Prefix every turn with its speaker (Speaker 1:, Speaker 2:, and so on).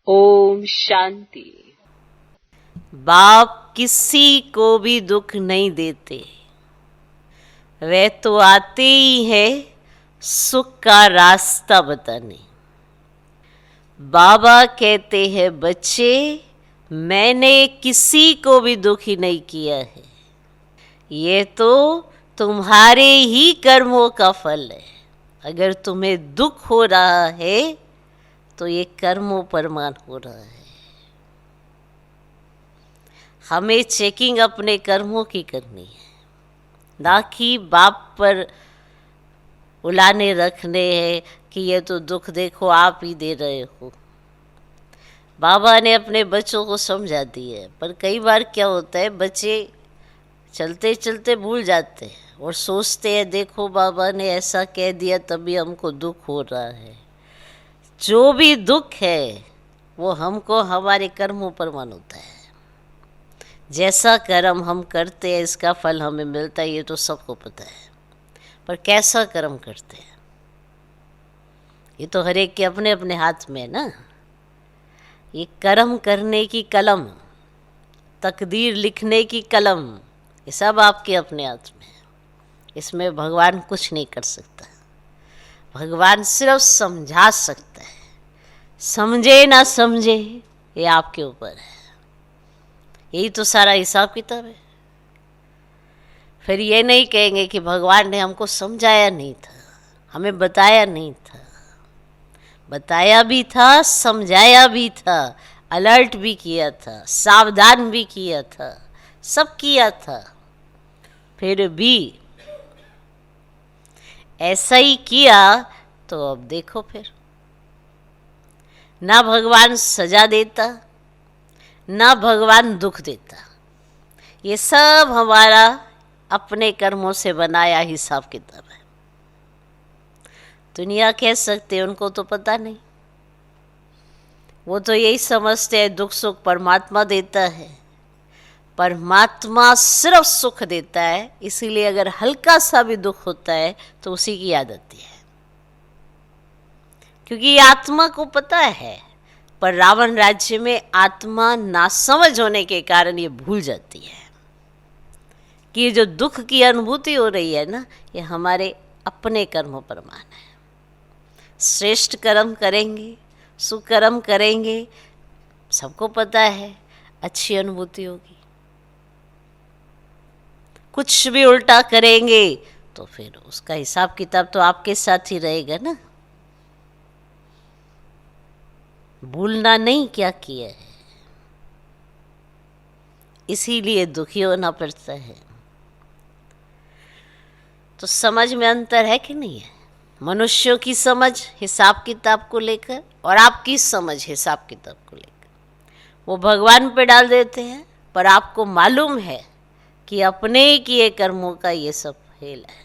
Speaker 1: ओम शांति।
Speaker 2: बाप किसी को भी दुख नहीं देते, वे तो आते ही है सुख का रास्ता बताने। बाबा कहते हैं बच्चे, मैंने किसी को भी दुखी नहीं किया है, ये तो तुम्हारे ही कर्मों का फल है। अगर तुम्हें दुख हो रहा है तो ये कर्मों प्रमाण हो रहा है। हमें चेकिंग अपने कर्मों की करनी है, ना कि बाप पर उलाने रखने हैं कि ये तो दुख देखो आप ही दे रहे हो। बाबा ने अपने बच्चों को समझा दिया है, पर कई बार क्या होता है बच्चे चलते चलते भूल जाते हैं और सोचते हैं देखो बाबा ने ऐसा कह दिया तभी हमको दुख हो रहा है। जो भी दुख है वो हमको हमारे कर्मों पर मन होता है। जैसा कर्म हम करते हैं इसका फल हमें मिलता है, ये तो सबको पता है। पर कैसा कर्म करते हैं ये तो हर एक के अपने अपने हाथ में है ना। ये कर्म करने की कलम, तकदीर लिखने की कलम, ये सब आपके अपने हाथ में है। इसमें भगवान कुछ नहीं कर सकता। भगवान सिर्फ समझा सकता है, समझे ना समझे ये आपके ऊपर है। यही तो सारा हिसाब किताब है। फिर ये नहीं कहेंगे कि भगवान ने हमको समझाया नहीं था, हमें बताया नहीं था। बताया भी था, समझाया भी था, अलर्ट भी किया था, सावधान भी किया था, सब किया था। फिर भी ऐसा ही किया तो अब देखो फिर ना भगवान सजा देता ना भगवान दुख देता। ये सब हमारा अपने कर्मों से बनाया हिसाब किताब है। दुनिया कह सकते उनको तो पता नहीं, वो तो यही समझते हैं दुख सुख परमात्मा देता है। परमात्मा सिर्फ सुख देता है, इसीलिए अगर हल्का सा भी दुख होता है तो उसी की याद आती है, क्योंकि आत्मा को पता है। पर रावण राज्य में आत्मा नासमझ होने के कारण ये भूल जाती है कि ये जो दुख की अनुभूति हो रही है ना, ये हमारे अपने कर्मों पर मान है। श्रेष्ठ कर्म करेंगे, सुकर्म करेंगे, सबको पता है अच्छी अनुभूति होगी। कुछ भी उल्टा करेंगे तो फिर उसका हिसाब किताब तो आपके साथ ही रहेगा ना। भूलना नहीं क्या किया है, इसीलिए दुखी होना पड़ता है। तो समझ में अंतर है कि नहीं है? मनुष्यों की समझ हिसाब किताब को लेकर और आपकी समझ हिसाब किताब को लेकर वो भगवान पे डाल देते हैं, पर आपको मालूम है कि अपने ही किए कर्मों का ये सब खेल है।